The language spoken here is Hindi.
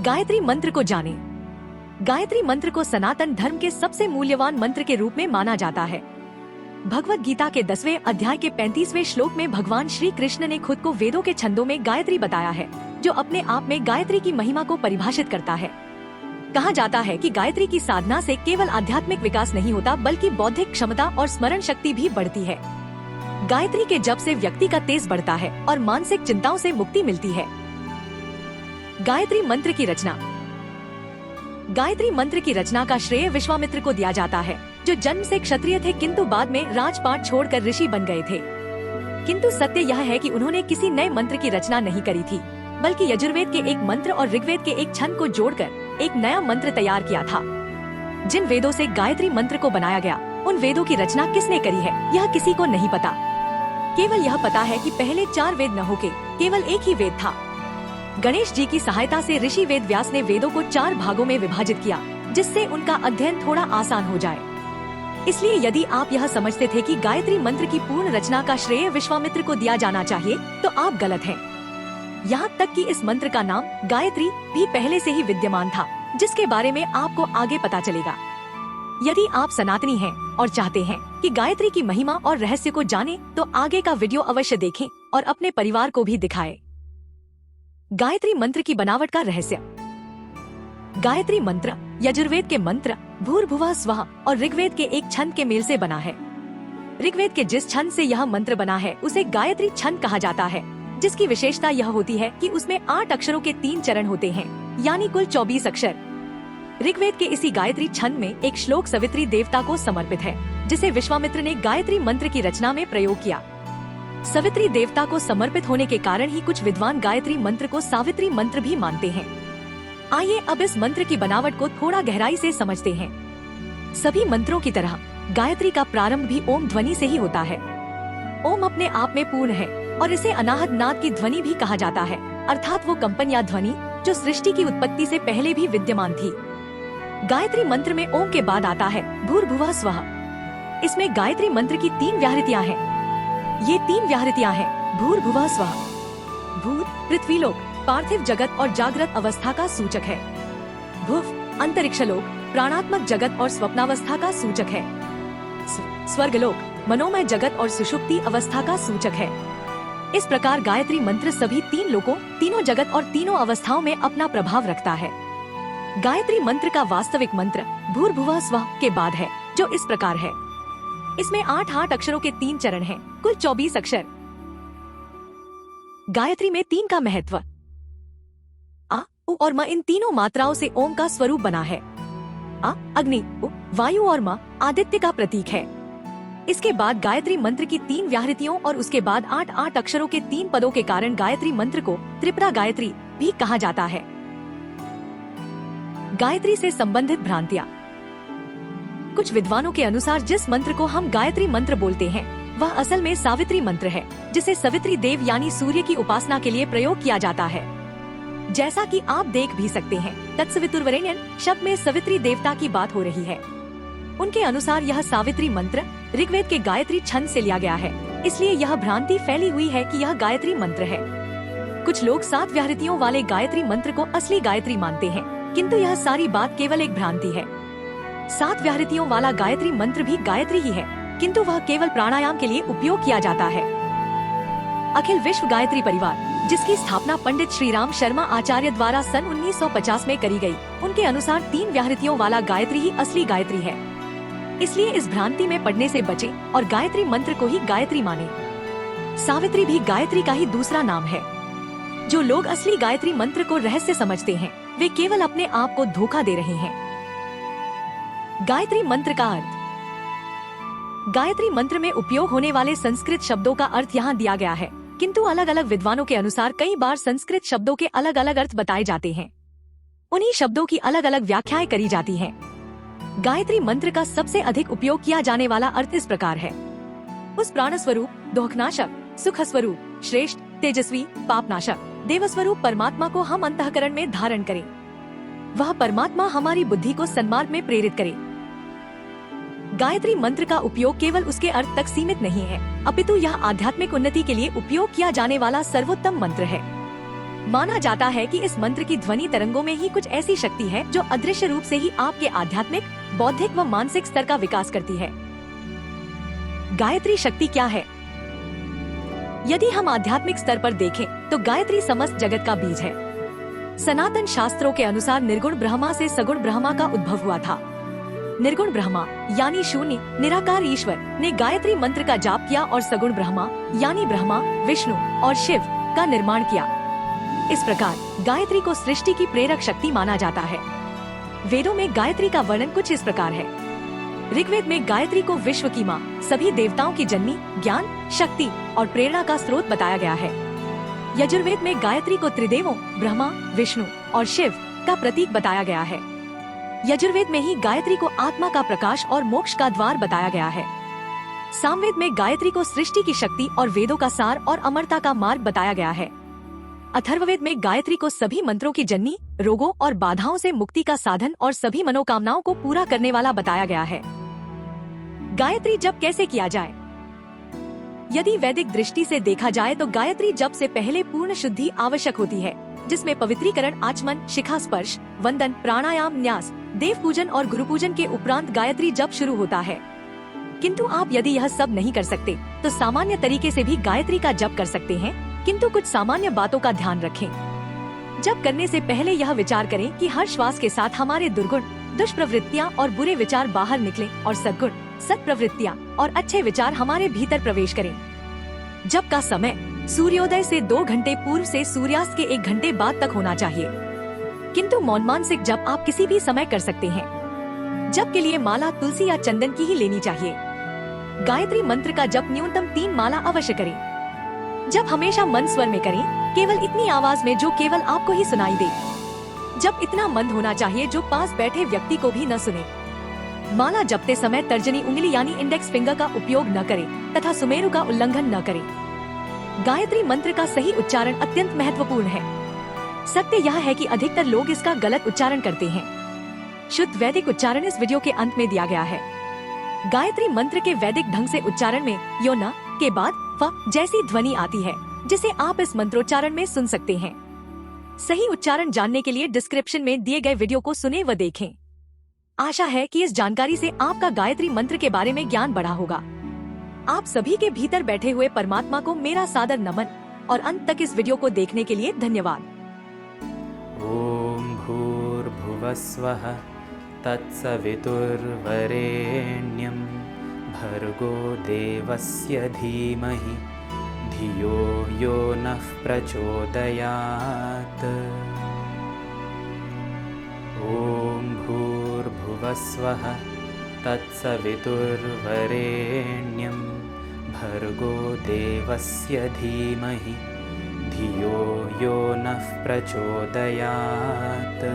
गायत्री मंत्र को जाने। गायत्री मंत्र को सनातन धर्म के सबसे मूल्यवान मंत्र के रूप में माना जाता है। भगवत गीता के 10वें अध्याय के 35वें श्लोक में भगवान श्री कृष्ण ने खुद को वेदों के छंदों में गायत्री बताया है, जो अपने आप में गायत्री की महिमा को परिभाषित करता है। कहा जाता है कि गायत्री की साधना से केवल आध्यात्मिक विकास नहीं होता, बल्कि बौद्धिक क्षमता और स्मरण शक्ति भी बढ़ती है। गायत्री के जप से व्यक्ति का तेज बढ़ता है और मानसिक चिंताओं से मुक्ति मिलती है। गायत्री मंत्र की रचना। गायत्री मंत्र की रचना का श्रेय विश्वामित्र को दिया जाता है, जो जन्म से क्षत्रिय थे किंतु बाद में राजपाट छोड़कर ऋषि बन गए थे। किंतु सत्य यह है कि उन्होंने किसी नए मंत्र की रचना नहीं करी थी, बल्कि यजुर्वेद के एक मंत्र और ऋग्वेद के एक छंद को जोड़कर एक नया मंत्र तैयार किया था। जिन वेदों से गायत्री मंत्र को बनाया गया, उन वेदों की रचना किसने करी है, यह किसी को नहीं पता। केवल यह पता है कि पहले 4 वेद न होके केवल एक ही वेद था। गणेश जी की सहायता से ऋषि वेद व्यास ने वेदों को 4 भागों में विभाजित किया, जिससे उनका अध्ययन थोड़ा आसान हो जाए। इसलिए यदि आप यह समझते थे कि गायत्री मंत्र की पूर्ण रचना का श्रेय विश्वामित्र को दिया जाना चाहिए, तो आप गलत हैं। यहाँ तक कि इस मंत्र का नाम गायत्री भी पहले से ही विद्यमान था, जिसके बारे में आपको आगे पता चलेगा। यदि आप सनातनी हैं और चाहते हैं कि गायत्री की महिमा और रहस्य को जानें, तो आगे का वीडियो अवश्य देखें और अपने परिवार को भी दिखाएं। गायत्री मंत्र की बनावट का रहस्य। गायत्री मंत्र यजुर्वेद के मंत्र भूर्भुवः स्वः और ऋग्वेद के एक छंद के मेल से बना है। ऋग्वेद के जिस छंद से यह मंत्र बना है, उसे गायत्री छंद कहा जाता है, जिसकी विशेषता यह होती है कि उसमें 8 अक्षरों के 3 चरण होते हैं, यानी कुल 24 अक्षर। ऋग्वेद के इसी गायत्री छंद में एक श्लोक सावित्री देवता को समर्पित है, जिसे विश्वामित्र ने गायत्री मंत्र की रचना में प्रयोग किया। सावित्री देवता को समर्पित होने के कारण ही कुछ विद्वान गायत्री मंत्र को सावित्री मंत्र भी मानते हैं। आइए अब इस मंत्र की बनावट को थोड़ा गहराई से समझते हैं। सभी मंत्रों की तरह गायत्री का प्रारंभ भी ओम ध्वनि से ही होता है। ओम अपने आप में पूर्ण है और इसे अनाहत नाद की ध्वनि भी कहा जाता है, अर्थात वो कंपन या ध्वनि जो सृष्टि की उत्पत्ति से पहले भी विद्यमान थी। गायत्री मंत्र में ओम के बाद आता है भूर्भुवः स्वः। इसमें गायत्री मंत्र की 3 व्याहृतियाँ हैं। ये 3 व्याहृतियाँ हैं भूर्भुवः स्वः। भूर पृथ्वीलोक, पार्थिव जगत और जागृत अवस्था का सूचक है। भुव अंतरिक्षलोक, प्राणात्मक जगत और स्वप्नावस्था का सूचक है। स्वर्गलोक, मनोमय जगत और सुषुप्ति अवस्था का सूचक है। इस प्रकार गायत्री मंत्र सभी 3 लोकों, तीनों जगत और तीनों अवस्थाओं में अपना प्रभाव रखता है। गायत्री मंत्र का वास्तविक मंत्र भूर्भुवः स्वः के बाद है, जो इस प्रकार है। इसमें 8 अक्षरों के 3 चरण हैं, कुल 24 अक्षर। गायत्री में 3 का महत्व। आ, उ और म इन तीनों मात्राओं से ओम का स्वरूप बना है। आ अग्नि, उ वायु और म आदित्य का प्रतीक है। इसके बाद गायत्री मंत्र की 3 व्याहृतियों और उसके बाद 8 अक्षरों के 3 पदों के कारण गायत्री मंत्र को त्रिपुरा गायत्री भी कहा जाता है। गायत्री से संबंधित भ्रांतियाँ। कुछ विद्वानों के अनुसार जिस मंत्र को हम गायत्री मंत्र बोलते हैं, वह असल में सावित्री मंत्र है, जिसे सवित्री देव यानी सूर्य की उपासना के लिए प्रयोग किया जाता है। जैसा कि आप देख भी सकते हैं, तत्सवितुर्वरेण्यं शब्द में सवित्री देवता की बात हो रही है। उनके अनुसार यह सावित्री मंत्र ऋग्वेद के गायत्री छंद से लिया गया है, इसलिए यह भ्रांति फैली हुई है कि यह गायत्री मंत्र है। कुछ लोग 7 व्याहृतियों वाले गायत्री मंत्र को असली गायत्री मानते हैं, किंतु यह सारी बात केवल एक भ्रांति है। 7 व्याहृतियों वाला गायत्री मंत्र भी गायत्री ही है, किंतु वह केवल प्राणायाम के लिए उपयोग किया जाता है। अखिल विश्व गायत्री परिवार, जिसकी स्थापना पंडित श्रीराम शर्मा आचार्य द्वारा सन 1950 में करी गई, उनके अनुसार 3 व्याहृतियों वाला गायत्री ही असली गायत्री है। इसलिए इस भ्रांति में पड़ने से बचे और गायत्री मंत्र को ही गायत्री माने। सावित्री भी गायत्री का ही दूसरा नाम है। जो लोग असली गायत्री मंत्र को रहस्य समझते हैं, वे केवल अपने आप को धोखा दे रहे हैं। गायत्री मंत्र का अर्थ। गायत्री मंत्र में उपयोग होने वाले संस्कृत शब्दों का अर्थ यहाँ दिया गया है, किंतु अलग अलग विद्वानों के अनुसार कई बार संस्कृत शब्दों के अलग अलग अर्थ बताए जाते हैं। उन्हीं शब्दों की अलग अलग व्याख्याएं करी जाती हैं। गायत्री मंत्र का सबसे अधिक उपयोग किया जाने वाला अर्थ इस प्रकार है। उस प्राण स्वरूप, दोहकनाशक, सुख स्वरूप, श्रेष्ठ, तेजस्वी, पापनाशक, देव स्वरूप परमात्मा को हम अंतःकरण में धारण करें। वह परमात्मा हमारी बुद्धि को सन्मार्ग में प्रेरित करे। गायत्री मंत्र का उपयोग केवल उसके अर्थ तक सीमित नहीं है, अपितु यह आध्यात्मिक उन्नति के लिए उपयोग किया जाने वाला सर्वोत्तम मंत्र है। माना जाता है कि इस मंत्र की ध्वनि तरंगों में ही कुछ ऐसी शक्ति है जो अदृश्य रूप से ही आपके आध्यात्मिक, बौद्धिक व मानसिक स्तर का विकास करती है। गायत्री शक्ति क्या है? यदि हम आध्यात्मिक स्तर पर देखें तो गायत्री समस्त जगत का बीज है। सनातन शास्त्रों के अनुसार निर्गुण ब्रह्मा से सगुण ब्रह्मा का उद्भव हुआ था। निर्गुण ब्रह्मा यानी शून्य निराकार ईश्वर ने गायत्री मंत्र का जाप किया और सगुण ब्रह्मा यानी ब्रह्मा, विष्णु और शिव का निर्माण किया। इस प्रकार गायत्री को सृष्टि की प्रेरक शक्ति माना जाता है। वेदों में गायत्री का वर्णन कुछ इस प्रकार है। ऋग्वेद में गायत्री को विश्व की माँ, सभी देवताओं की जननी, ज्ञान, शक्ति और प्रेरणा का स्रोत बताया गया है। यजुर्वेद में गायत्री को त्रिदेवों ब्रह्मा, विष्णु और शिव का प्रतीक बताया गया है। यजुर्वेद में ही गायत्री को आत्मा का प्रकाश और मोक्ष का द्वार बताया गया है। सामवेद में गायत्री को सृष्टि की शक्ति और वेदों का सार और अमरता का मार्ग बताया गया है। अथर्ववेद में गायत्री को सभी मंत्रों की जननी, रोगों और बाधाओं से मुक्ति का साधन और सभी मनोकामनाओं को पूरा करने वाला बताया गया है। गायत्री जप कैसे किया जाए? यदि वैदिक दृष्टि से देखा जाए तो गायत्री जप से पहले पूर्ण शुद्धि आवश्यक होती है, जिसमें पवित्रीकरण, आचमन, शिखा स्पर्श, वंदन, प्राणायाम, न्यास, देव पूजन और गुरु पूजन के उपरांत गायत्री जप शुरू होता है। किंतु आप यदि यह सब नहीं कर सकते तो सामान्य तरीके से भी गायत्री का जप कर सकते हैं, किंतु कुछ सामान्य बातों का ध्यान रखें। जप करने से पहले यह विचार करें कि हर श्वास के साथ हमारे दुर्गुण, दुष्प्रवृत्तियाँ और बुरे विचार बाहर निकलें और सद्गुण, सत्प्रवृत्तियाँ और अच्छे विचार हमारे भीतर प्रवेश करें। जप का समय सूर्योदय से 2 घंटे पूर्व से सूर्यास्त के 1 घंटे बाद तक होना चाहिए, किंतु मौनमानसिक जप आप किसी भी समय कर सकते हैं। जप के लिए माला तुलसी या चंदन की ही लेनी चाहिए। गायत्री मंत्र का जप न्यूनतम 3 माला अवश्य करें। जप हमेशा मंद स्वर में करें, केवल इतनी आवाज में जो केवल आपको ही सुनाई दे। जप इतना मंद होना चाहिए जो पास बैठे व्यक्ति को भी न सुने। माला जपते समय तर्जनी उंगली यानी इंडेक्स फिंगर का उपयोग न करें तथा सुमेरु का उल्लंघन न करें। गायत्री मंत्र का सही उच्चारण अत्यंत महत्वपूर्ण है। सत्य यह है कि अधिकतर लोग इसका गलत उच्चारण करते हैं। शुद्ध वैदिक उच्चारण इस वीडियो के अंत में दिया गया है। गायत्री मंत्र के वैदिक ढंग से उच्चारण में यो न के बाद फ जैसी ध्वनि आती है, जिसे आप इस मंत्रोच्चारण में सुन सकते हैं। सही उच्चारण जानने के लिए डिस्क्रिप्शन में दिए गए वीडियो को सुने व देखें। आशा है कि इस जानकारी से आपका गायत्री मंत्र के बारे में ज्ञान बढ़ा होगा। आप सभी के भीतर बैठे हुए परमात्मा को मेरा सादर नमन और अंत तक इस वीडियो को देखने के लिए धन्यवाद। ओम भूर्भुवस्वः तत्सवितुर्वरेण्यं भर्गो देवस्य धीमहि धियो यो नः प्रचोदयात्। ओम भूर्भुवस्वः तत्सवितुर्वरेण्यं भर्गो देवस्य धीमहि धियो यो नः प्रचोदयात्।